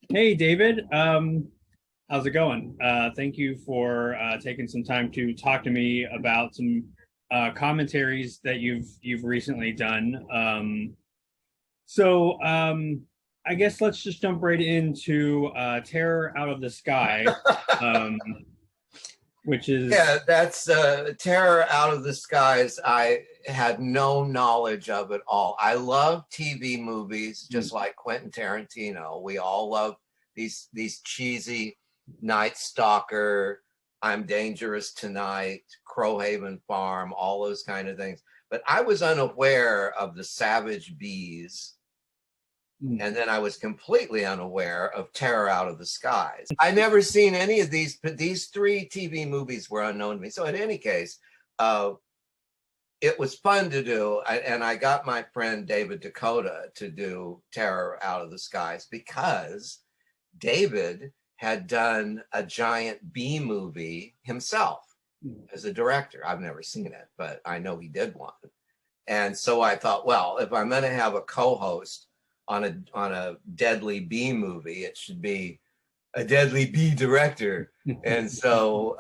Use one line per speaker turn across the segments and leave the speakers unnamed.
Hey, David. How's it going? Thank you for taking some time to talk to me about some commentaries that you've recently done. So I guess let's just jump right into Terror Out of the Sky, um, which is
Yeah, that's Terror Out of the Skies. I had no knowledge of it all. I love TV movies, just like Quentin Tarantino. We all love these cheesy Night Stalker, I'm Dangerous Tonight, Crowhaven Farm, all those kind of things. But I was unaware of the Savage Bees, and then I was completely unaware of Terror Out of the Skies. I never seen any of these, but these three TV movies were unknown to me. So in any case, uh, it was fun to do. And I got my friend David Dakota to do Terror Out of the Skies because David had done a giant B movie himself as a director. I've never seen it, but I know he did one. And so I thought, well, if I'm going to have a co-host on a deadly B movie, it should be a deadly B director. And so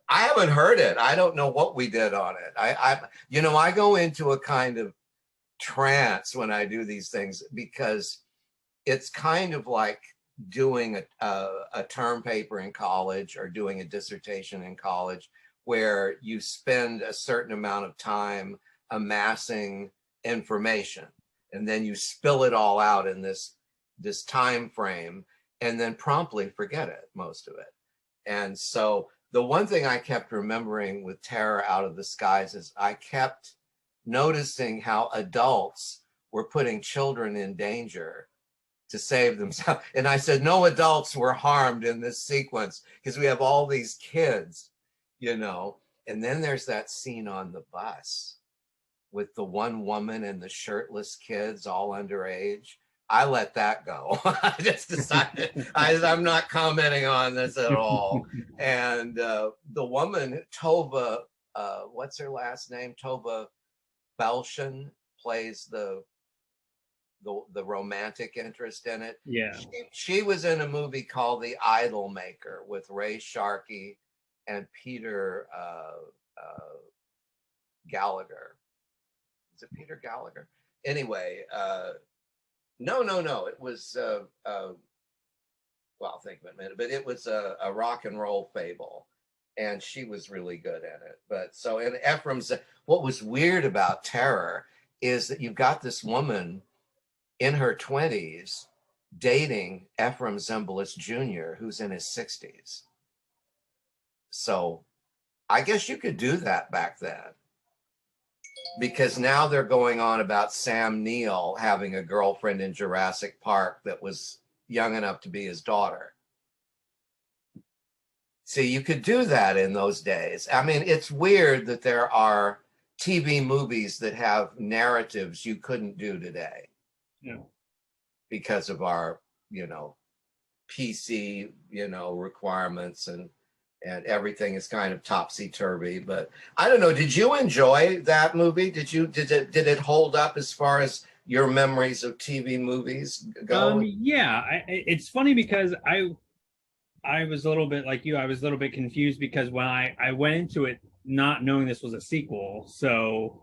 I haven't heard it. I don't know what we did on it. I go into a kind of trance when I do these things because it's kind of like doing a term paper in college or doing a dissertation in college where you spend a certain amount of time amassing information and then you spill it all out in this time frame and then promptly forget it, most of it. And so the one thing I kept remembering with Terror Out of the Skies is I kept noticing how adults were putting children in danger to save themselves. And I said, no adults were harmed in this sequence because we have all these kids, and then there's that scene on the bus with the one woman and the shirtless kids all underage. I let that go. I just decided I'm not commenting on this at all. And the woman, Tova, what's her last name? Tova Belshon plays the romantic interest in it.
yeah.
She was in a movie called The Idol Maker with Ray Sharkey and Peter Gallagher. Is it Peter Gallagher? Anyway, no. It was well, think of it a minute, but it was a rock and roll fable, and she was really good at it. But so, and Ephraim's. What was weird about Terror is that you've got this woman in her 20s dating Ephraim Zimbalist Jr., who's in his 60s. So I guess you could do that back then because now they're going on about Sam Neill having a girlfriend in Jurassic Park that was young enough to be his daughter. See, you could do that in those days. I mean, it's weird that there are TV movies that have narratives you couldn't do today.
Yeah.
Because of our, PC, requirements and everything is kind of topsy-turvy. But I don't know, did you enjoy that movie? Did it hold up as far as your memories of TV movies go?
Yeah. It's funny because I was a little bit like you. I was a little bit confused because when I went into it not knowing this was a sequel, so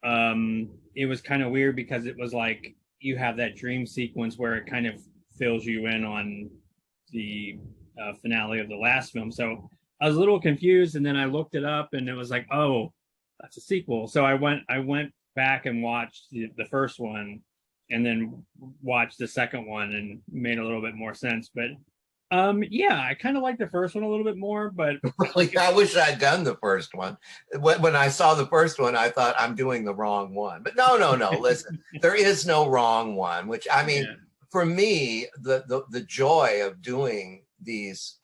it was kind of weird because it was like you have that dream sequence where it kind of fills you in on the finale of the last film. So I was a little confused, and then I looked it up, and it was like, oh, that's a sequel. So I went back and watched the first one, and then watched the second one, and made a little bit more sense. But yeah, I kind of like the first one a little bit more, but
Really, I wish I'd done the first one. When I saw the first one, I thought I'm doing the wrong one. But no. Listen, there is no wrong one. Which I mean,
yeah.
for me, the joy of doing these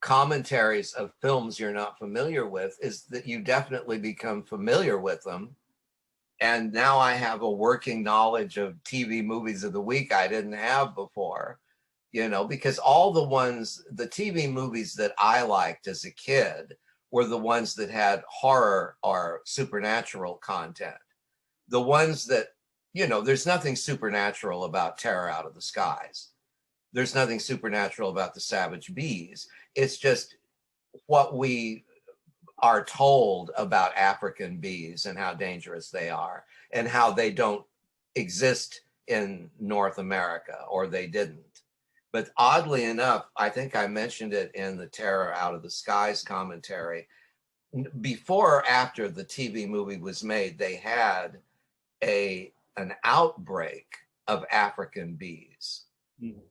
commentaries of films you're not familiar with is that you definitely become familiar with them. And now I have a working knowledge of TV movies of the week I didn't have before. Because all the TV movies that I liked as a kid were the ones that had horror or supernatural content. The ones that, there's nothing supernatural about Terror Out of the Skies. there's nothing supernatural about the savage bees. It's just what we are told about African bees and how dangerous they are and how they don't exist in North America, or they didn't. But oddly enough, I think I mentioned it in the Terror Out of the Skies commentary. Before or after the TV movie was made, they had an outbreak of African bees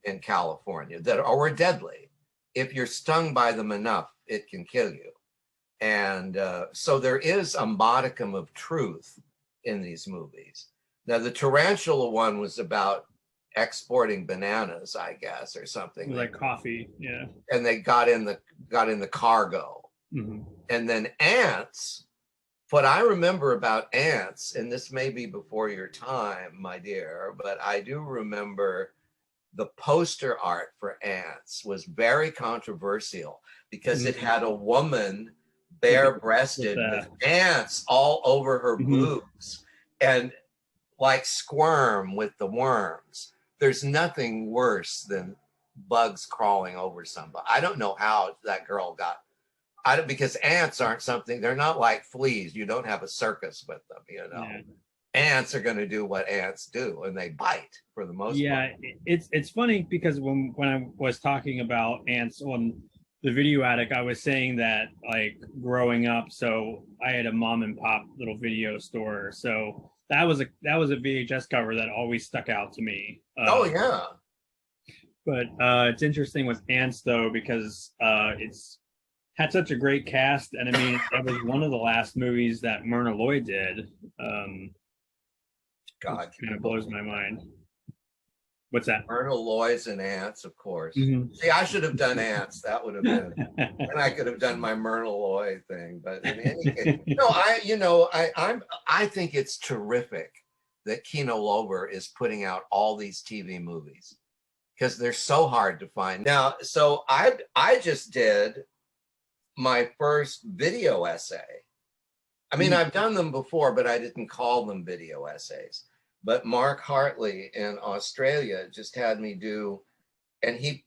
in California that were deadly. If you're stung by them enough, it can kill you. And so there is a modicum of truth in these movies. Now, the tarantula one was about exporting bananas, I guess, or something.
Like coffee, yeah.
And they got in the cargo. Mm-hmm. And then ants, what I remember about ants, and this may be before your time, my dear, but I do remember the poster art for ants was very controversial because it had a woman bare-breasted with ants all over her boobs and like squirm with the worms. There's nothing worse than bugs crawling over somebody. I don't know how that girl got, because ants aren't something, they're not like fleas. You don't have a circus with them, you know. Yeah. Ants are going to do what ants do, and they bite for the most part.
Yeah, it's funny because when I was talking about ants on the Video Attic, I was saying that like growing up, so I had a mom and pop little video store, so that was a VHS cover that always stuck out to me.
Oh yeah.
But it's interesting with ants though, because it's had such a great cast, and I mean that was one of the last movies that Myrna Loy did. God, kind of blows my mind. What's that?
Myrna Loy's and Ants, of course. Mm-hmm. See, I should have done Ants. That would have been, and I could have done my Myrna Loy thing. But in any case, no, I think it's terrific that Kino Lorber is putting out all these TV movies because they're so hard to find now. So I just did my first video essay. I mean, I've done them before, but I didn't call them video essays. But Mark Hartley in Australia just had me do, and he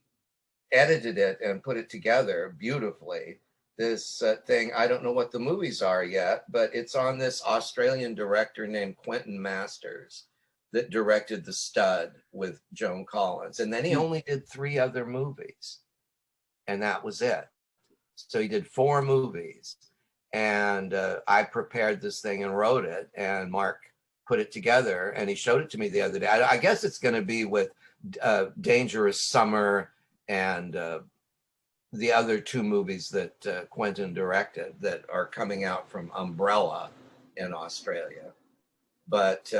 edited it and put it together beautifully. This thing, I don't know what the movies are yet, but it's on this Australian director named Quentin Masters that directed The Stud with Joan Collins. And then he only did 3 other movies, and that was it. So he did 4 movies. And I prepared this thing and wrote it, and Mark put it together, and he showed it to me the other day. I guess it's going to be with Dangerous Summer and the other 2 movies that Quentin directed that are coming out from Umbrella in Australia. But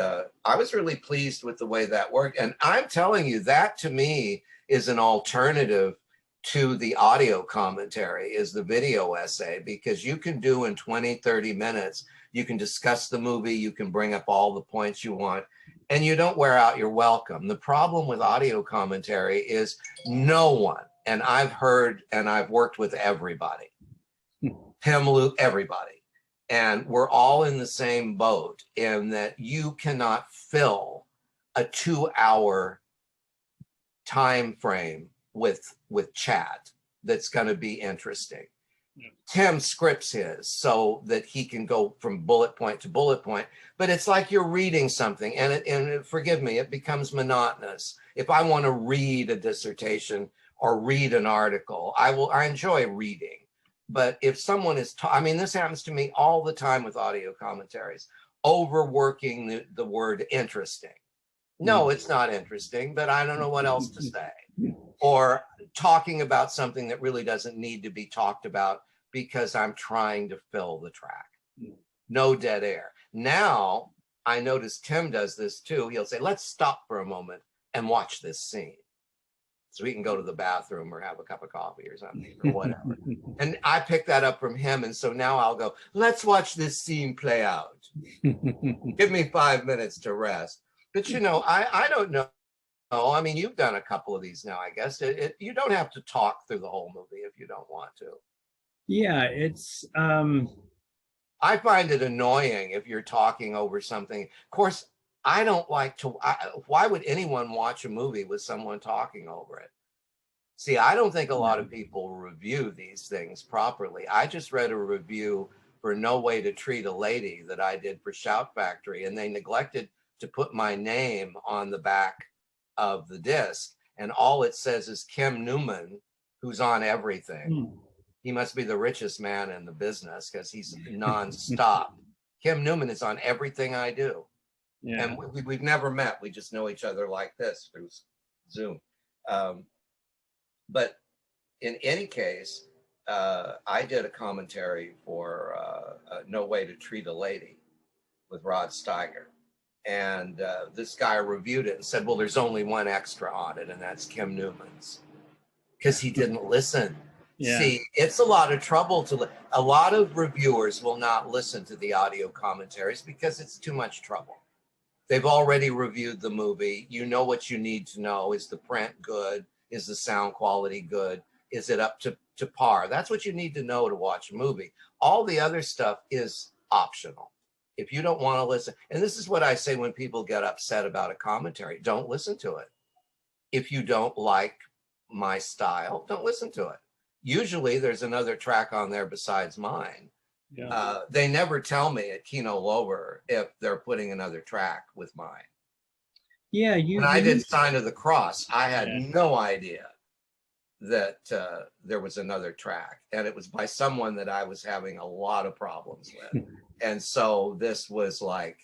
I was really pleased with the way that worked. And I'm telling you, that to me is an alternative to the audio commentary, is the video essay, because you can do in 20, 30 minutes, you can discuss the movie, you can bring up all the points you want, and you don't wear out your welcome. The problem with audio commentary is no one, and I've heard and I've worked with everybody, Tim, Luke, everybody, and we're all in the same boat in that you cannot fill a 2-hour time frame with chat that's going to be interesting. Yeah. Tim scripts his so that he can go from bullet point to bullet point, but it's like you're reading something, and forgive me, it becomes monotonous. If I want to read a dissertation or read an article, I enjoy reading. But if someone is, I mean, this happens to me all the time with audio commentaries, overworking the word interesting. No, it's not interesting, but I don't know what else to say. Or talking about something that really doesn't need to be talked about because I'm trying to fill the track. No dead air. Now, I notice Tim does this too. He'll say, let's stop for a moment and watch this scene. So we can go to the bathroom or have a cup of coffee or something or whatever. And I pick that up from him. And so now I'll go, let's watch this scene play out. Give me 5 minutes to rest. But, you know, I don't know. Oh, I mean, you've done a couple of these now, I guess. You don't have to talk through the whole movie if you don't want to.
Yeah, it's...
I find it annoying if you're talking over something. Of course, I don't like to... why would anyone watch a movie with someone talking over it? See, I don't think a lot of people review these things properly. I just read a review for No Way to Treat a Lady that I did for Shout Factory, and they neglected to put my name on the back of the disc. And all it says is Kim Newman, who's on everything. He must be the richest man in the business because he's nonstop. Kim Newman is on everything I do. Yeah. And we've never met. We just know each other like this through Zoom. But in any case, I did a commentary for No Way to Treat a Lady with Rod Steiger. And this guy reviewed it and said, well, there's only one extra on it, and that's Kim Newman's. Because he didn't listen. Yeah. See, it's a lot of trouble a lot of reviewers will not listen to the audio commentaries because it's too much trouble. They've already reviewed the movie. You know what you need to know. Is the print good? Is the sound quality good? Is it up to par? That's what you need to know to watch a movie. All the other stuff is optional. If you don't want to listen, and this is what I say when people get upset about a commentary, don't listen to it. If you don't like my style, don't listen to it. Usually there's another track on there besides mine. Yeah. They never tell me at Kino Lover if they're putting another track with mine.
Yeah,
when I did Sign of the Cross, I had no idea that there was another track, and it was by someone that I was having a lot of problems with. And so this was like,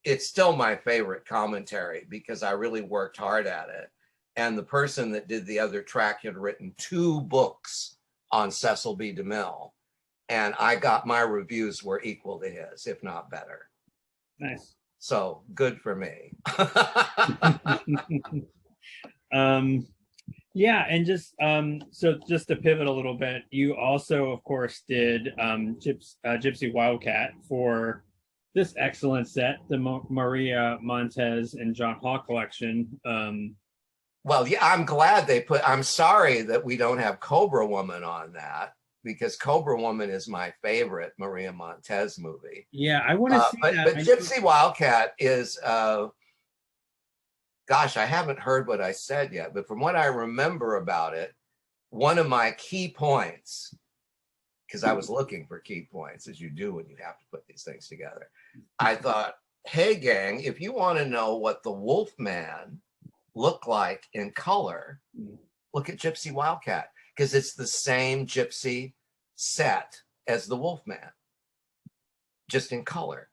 it's still my favorite commentary because I really worked hard at it. And the person that did the other track had written 2 books on Cecil B. DeMille. And I got my reviews were equal to his, if not better.
Nice.
So good for me.
Yeah, and just so just to pivot a little bit, you also, of course, did Gypsy Wildcat for this excellent set, the Maria Montez and John Hall collection.
Well, yeah, I'm glad they I'm sorry that we don't have Cobra Woman on that, because Cobra Woman is my favorite Maria Montez movie.
Yeah, I want to see that.
But Gypsy Wildcat is, gosh, I haven't heard what I said yet, but from what I remember about it, one of my key points, because I was looking for key points, as you do when you have to put these things together, I thought, hey, gang, if you want to know what the Wolfman looked like in color, look at Gypsy Wildcat, because it's the same gypsy set as the Wolfman, just in color.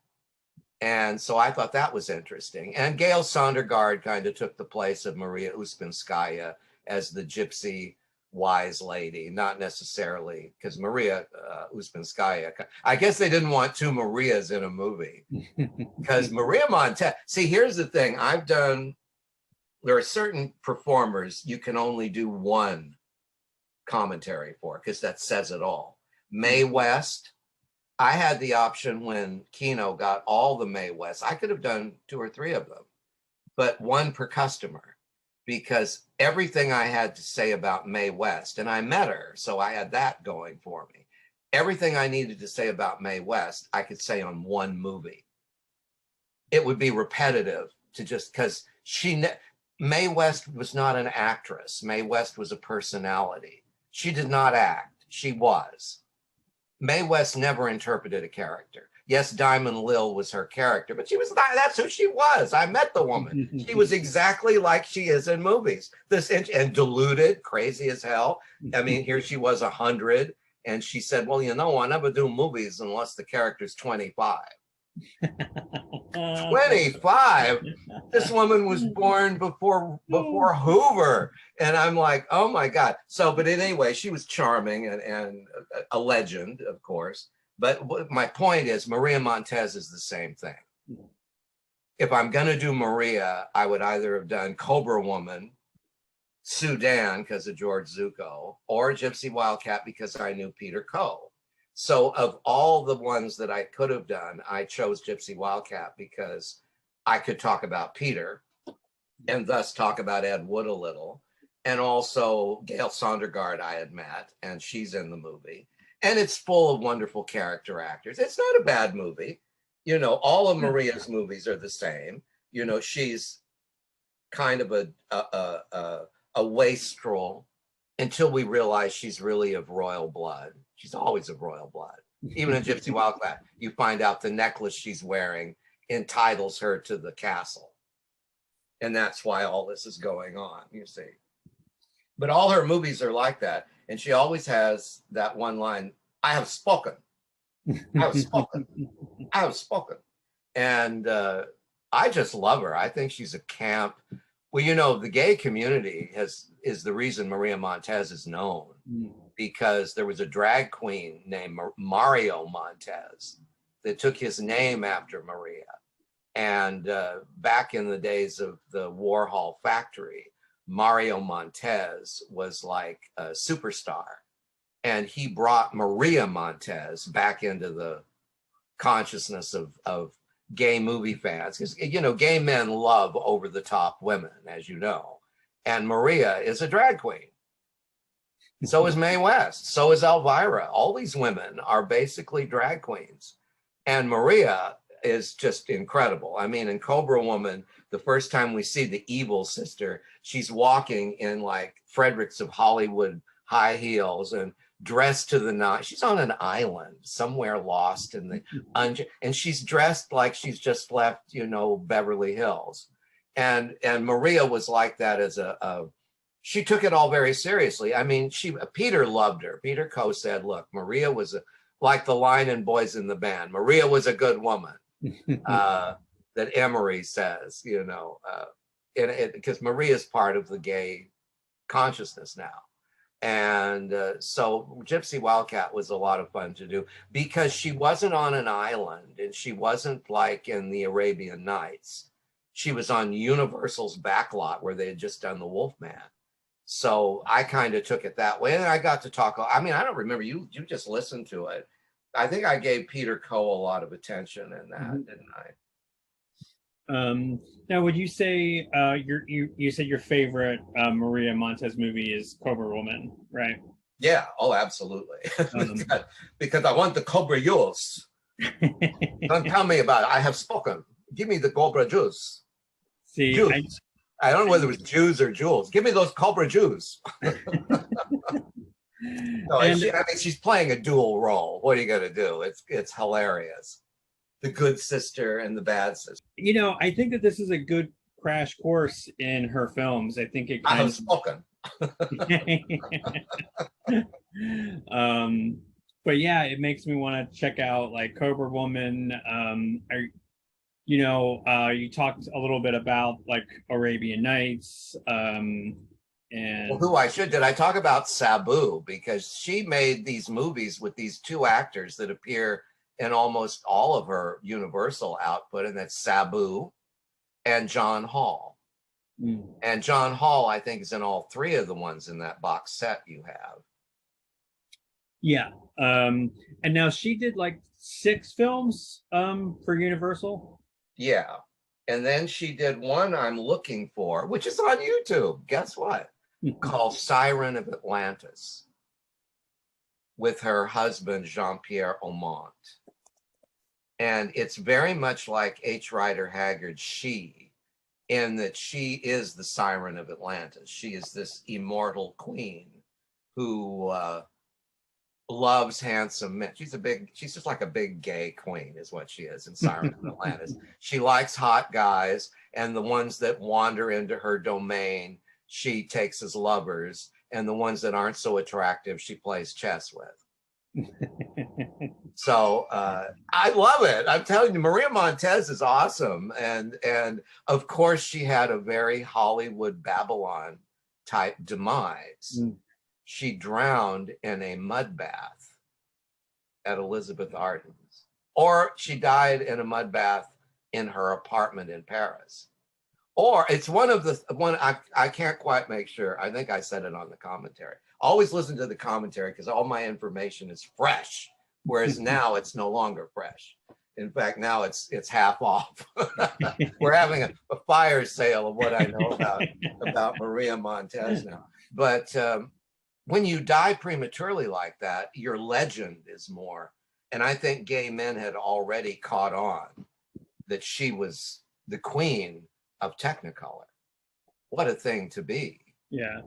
And so I thought that was interesting. And Gail Sondergaard kind of took the place of Maria Uspinskaya as the gypsy wise lady, not necessarily, because Maria Uspinskaya, I guess they didn't want 2 Marias in a movie, because Maria Montez, see, here's the thing, there are certain performers you can only do one commentary for, because that says it all. Mae West, I had the option when Kino got all the Mae West. I could have done 2 or 3 of them, but 1 per customer, because everything I had to say about Mae West, and I met her, so I had that going for me. Everything I needed to say about Mae West, I could say on 1 movie. It would be repetitive to just, because Mae West was not an actress. Mae West was a personality. She did not act. She was. Mae West never interpreted a character. Yes, Diamond Lil was her character, but that's who she was. I met the woman. She was exactly like she is in movies. And deluded, crazy as hell. I mean, here she was 100, and she said, well, I never do movies unless the character's 25. 25? This woman was born before Hoover. And I'm like, oh my God. So, but anyway, she was charming and a legend, of course. But my point is, Maria Montez is the same thing. If I'm going to do Maria, I would either have done Cobra Woman, Sudan, because of George Zucco, or Gypsy Wildcat, because I knew Peter Coe. So of all the ones that I could have done, I chose Gypsy Wildcat because I could talk about Peter and thus talk about Ed Wood a little. And also Gail Sondergaard I had met, and she's in the movie. And it's full of wonderful character actors. It's not a bad movie. All of Maria's movies are the same. She's kind of a wastrel until we realize she's really of royal blood. She's always of royal blood. Even in Gypsy Wildcat, you find out the necklace she's wearing entitles her to the castle. And that's why all this is going on, you see. But all her movies are like that. And she always has that one line, I have spoken. I have spoken. I have spoken. And I just love her. I think she's a camp. Well, you know, the gay community is the reason Maria Montez is known, because there was a drag queen named Mario Montez that took his name after Maria. And back in the days of the Warhol factory, Mario Montez was like a superstar. And he brought Maria Montez back into the consciousness of gay movie fans, because you know gay men love over the top women, as you know, and Maria is a drag queen. So is Mae West, so is Elvira. All these women are basically drag queens, and Maria is just incredible. I mean, in Cobra Woman, the first time we see the evil sister, she's walking in like Fredericks of Hollywood high heels and dressed to the nines. She's on an island somewhere lost in the and she's dressed like she's just left, you know, Beverly Hills. And Maria was like that as she took it all very seriously. I mean, Peter loved her. Peter Coe said, look, Maria was like the line in Boys in the Band. Maria was a good woman. That Emery says, you know, because Maria is part of the gay consciousness now. And so Gypsy Wildcat was a lot of fun to do because she wasn't on an island and she wasn't like in the Arabian Nights. She was on Universal's backlot where they had just done the Wolfman. So I kind of took it that way. And I got to talk. I mean, I don't remember, you just listened to it. I think I gave Peter Coe a lot of attention in that, didn't I?
Now, would you say you said your favorite Maria Montez movie is Cobra Woman, right?
Yeah. Oh, absolutely. Because I want the Cobra juice. Don't tell me about it. I have spoken. Give me the Cobra juice.
See,
juice. I don't know whether it was Jews or jewels. Give me those Cobra Jews. No, I mean, she's playing a dual role. What are you going to do? It's hilarious. The good sister and the bad sister.
You know, I think that this is a good crash course in her films. I think it kind
I have spoken.
But yeah, it makes me want to check out like Cobra Woman. You talked a little bit about like Arabian Nights. And
well, did I talk about Sabu? Because she made these movies with these two actors that appear in almost all of her Universal output, and that's Sabu and John Hall. And John Hall, I think, is in all three of the ones in that box set you have.
Yeah. And now she did like 6 films for Universal.
Yeah. And then she did one I'm looking for, which is on YouTube. Guess what? Called Siren of Atlantis with her husband, Jean-Pierre Aumont. And it's very much like H. Rider Haggard's She, in that she is the Siren of Atlantis. She is this immortal queen who loves handsome men. She's just like a big gay queen is what she is in Siren of Atlantis. She likes hot guys, and the ones that wander into her domain, she takes as lovers, and the ones that aren't so attractive, she plays chess with. So I love it. I'm telling you, Maria Montez is awesome. And of course, she had a very Hollywood Babylon type demise. She drowned in a mud bath at Elizabeth Arden's, or she died in a mud bath in her apartment in Paris. Or it's one I can't quite make sure. I think I said it on the commentary. Always listen to the commentary because all my information is fresh, whereas now it's no longer fresh. In fact, now it's half off. We're having a fire sale of what I know about Maria Montez now. But when you die prematurely like that, your legend is more. And I think gay men had already caught on that she was the queen of Technicolor. What a thing to be.
Yeah.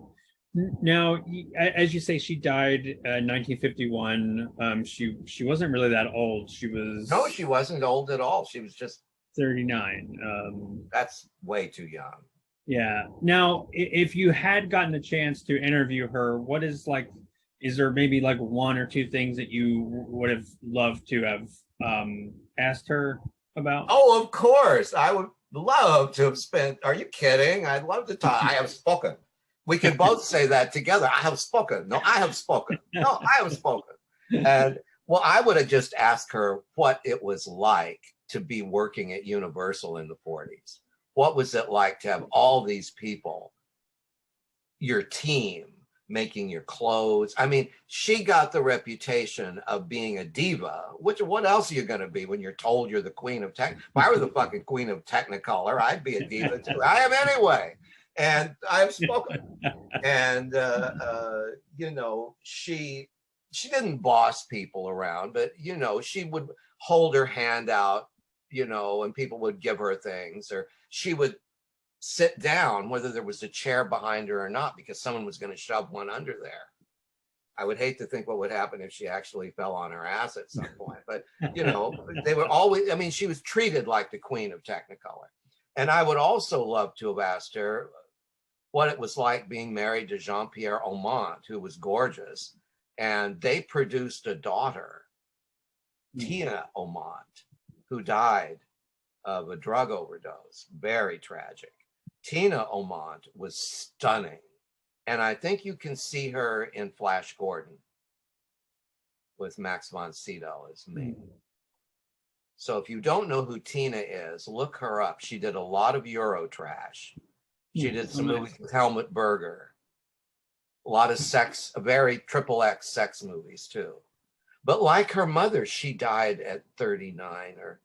Now, as you say, she died in 1951. She wasn't really that old. She
No,
was
she wasn't old at all. She was just,
39.
that's way too young.
Yeah. Now, if you had gotten a chance to interview her, what is like, is there maybe like one or two things that you would have loved to have asked her about?
Oh, of course. I would love to have spent. Are you kidding? I'd love to talk. I have spoken. We could both say that together. I have spoken. No, I have spoken. No, I have spoken. And well, I would have just asked her what it was like to be working at Universal in the 40s. What was it like to have all these people, your team, making your clothes? I mean, she got the reputation of being a diva. Which, what else are you going to be when you're told you're the queen of tech? If I were the fucking queen of Technicolor, I'd be a diva too. I am anyway, and I've spoken. And you know, she didn't boss people around, but you know, she would hold her hand out, you know, and people would give her things, or she would sit down, whether there was a chair behind her or not, because someone was going to shove one under there. I would hate to think what would happen if she actually fell on her ass at some point. But, you know, they were always, I mean, she was treated like the queen of Technicolor. And I would also love to have asked her what it was like being married to Jean-Pierre Aumont, who was gorgeous. And they produced a daughter, Tina Aumont, who died of a drug overdose. Very tragic. Tina Aumont was stunning. And I think you can see her in Flash Gordon with Max von Sydow as me. So if you don't know who Tina is, look her up. She did a lot of Eurotrash. She did some movies with Helmut Berger. A lot of sex, very triple X sex movies too. But like her mother, she died at 39 or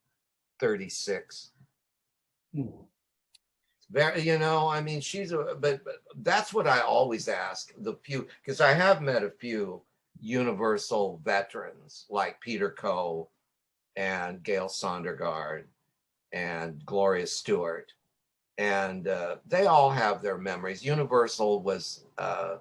36. Very, you know, I mean, but that's what I always ask the few, because I have met a few Universal veterans like Peter Coe and Gail Sondergaard and Gloria Stewart, and they all have their memories. Universal was a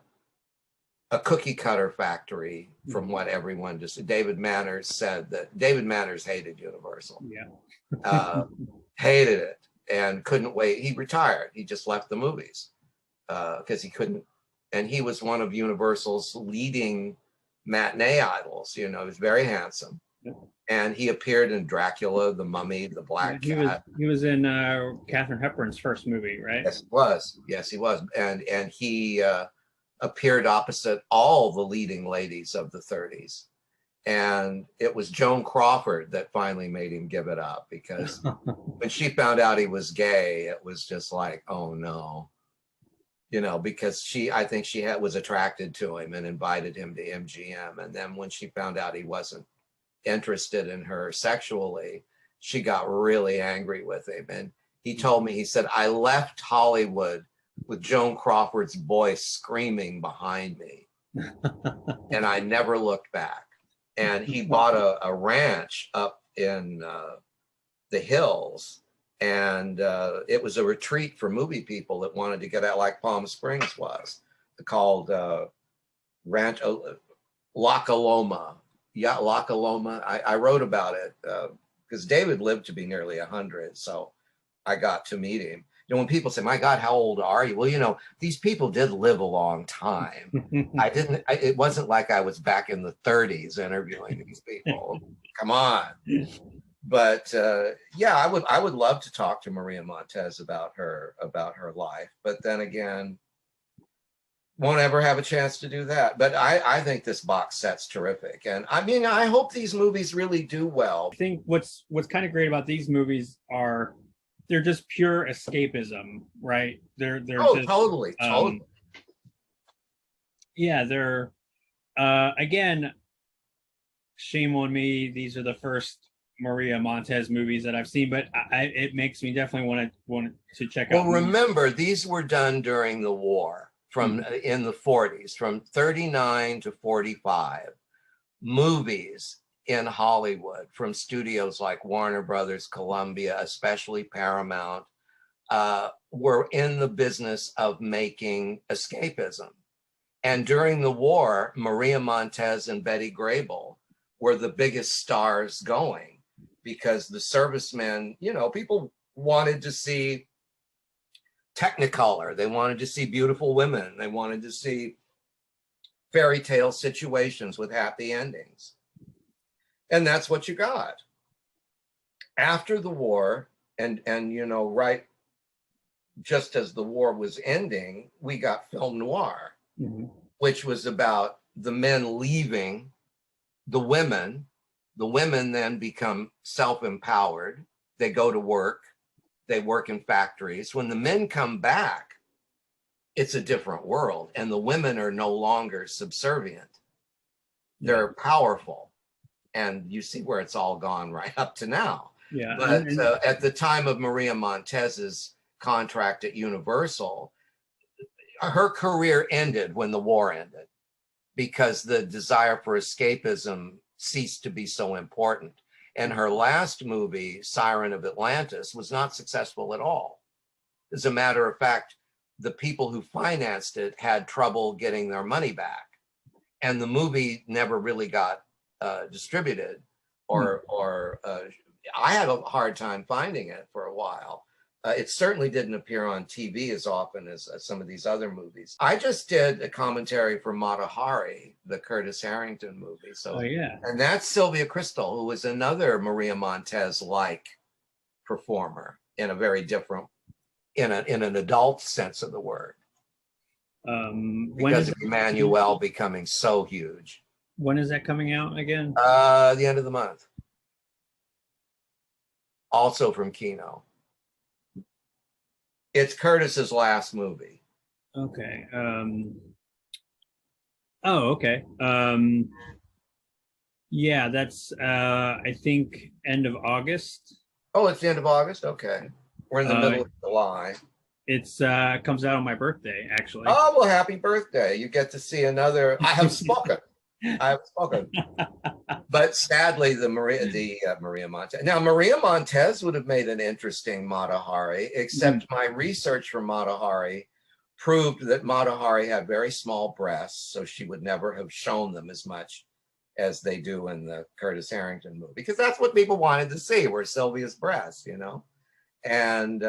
cookie cutter factory, from what everyone just. David Manners said that David Manners hated Universal. Yeah, hated it. And couldn't wait. He retired. He just left the movies because he couldn't. And he was one of Universal's leading matinee idols. You know, he was very handsome. And he appeared in Dracula, The Mummy, The Black Cat.
He was in Katharine Hepburn's first movie, right?
Yes, he was. Yes, he was. And he appeared opposite all the leading ladies of the 30s. And it was Joan Crawford that finally made him give it up, because when she found out he was gay, it was just like, oh no, you know, because I think she was attracted to him and invited him to MGM. And then when she found out he wasn't interested in her sexually, she got really angry with him. And he told me, he said, I left Hollywood with Joan Crawford's voice screaming behind me. And I never looked back. And he bought a ranch up in the hills, and it was a retreat for movie people that wanted to get out, like Palm Springs was, called Ranch La Coloma. Yeah, La Coloma. I wrote about it because David lived to be nearly 100, so I got to meet him. You know, when people say, my God, how old are you? Well, you know, these people did live a long time. It wasn't like I was back in the 30s interviewing these people. Come on. But yeah, I would love to talk to Maria Montez about her life. But then again, won't ever have a chance to do that. But I think this box set's terrific. And I mean, I hope these movies really do well.
I think what's kind of great about these movies are they're just pure escapism, right? They're just,
totally.
Yeah, they're again, shame on me. These are the first Maria Montez movies that I've seen, but it makes me definitely want to check out.
Well, remember, these were done during the war, from in the 40s, from 39 to 45. Movies in Hollywood from studios like Warner Brothers, Columbia, especially Paramount, were in the business of making escapism. And during the war, Maria Montez and Betty Grable were the biggest stars going, because the servicemen, you know, people wanted to see Technicolor. They wanted to see beautiful women. They wanted to see fairy tale situations with happy endings. And that's what you got. After the war, and you know, right just as the war was ending, we got film noir, which was about the men leaving the women. The women then become self-empowered. They go to work. They work in factories. When the men come back, it's a different world, and the women are no longer subservient. They're powerful, and you see where it's all gone right up to now.
Yeah.
But at the time of Maria Montez's contract at Universal, her career ended when the war ended, because the desire for escapism ceased to be so important. And her last movie, Siren of Atlantis, was not successful at all. As a matter of fact, the people who financed it had trouble getting their money back. And the movie never really got distributed, or I had a hard time finding it for a while. It certainly didn't appear on TV as often as some of these other movies. I just did a commentary for Mata Hari, the Curtis Harrington movie. So, and that's Sylvia Crystal, who was another Maria Montez-like performer in a very different, in an adult sense of the word. Because of Emmanuel becoming so huge.
When is that coming out again?
The end of the month. Also from Kino. It's Curtis's last movie.
Okay. Oh, okay. Yeah, that's I think end of August.
Oh, it's the end of August? Okay. We're in the middle of July.
It's comes out on my birthday, actually.
Oh, well, happy birthday. You get to see another. I have spoken. I have spoken. But sadly, Maria Montez. Now, Maria Montez would have made an interesting Mata Hari, except my research for Mata Hari proved that Mata Hari had very small breasts, so she would never have shown them as much as they do in the Curtis Harrington movie, because that's what people wanted to see, were Sylvia's breasts, you know? And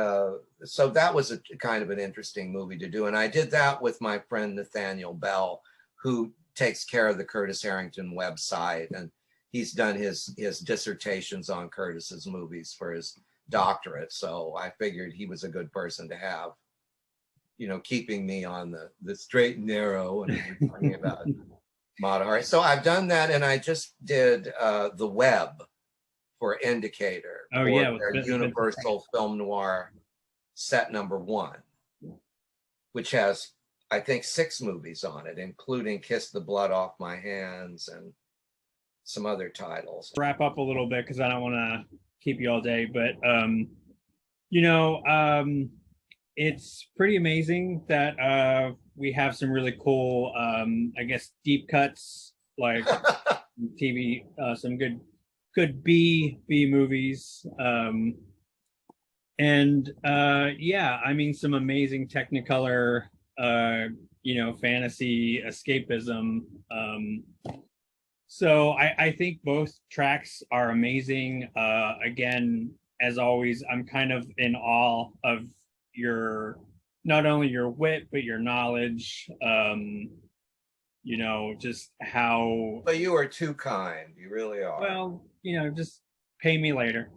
so that was a kind of an interesting movie to do. And I did that with my friend Nathaniel Bell, who takes care of the Curtis Harrington website, and he's done his dissertations on Curtis's movies for his doctorate. So I figured he was a good person to have, you know, keeping me on the straight and narrow when we're talking about Mata Hari. So I've done that, and I just did the web for Indicator.
Oh,
for
yeah,
their Universal Film Noir set #1, which has, I think, 6 movies on it, including Kiss the Blood Off My Hands and some other titles.
Wrap up a little bit, because I don't want to keep you all day, but you know, it's pretty amazing that we have some really cool, I guess, deep cuts, like TV, some good B movies, and yeah, I mean, some amazing Technicolor, you know, fantasy escapism. So I think both tracks are amazing. Again, as always, I'm kind of in awe of your, not only your wit, but your knowledge. You know, just how.
But you are too kind. You really are.
Well, you know, just pay me later.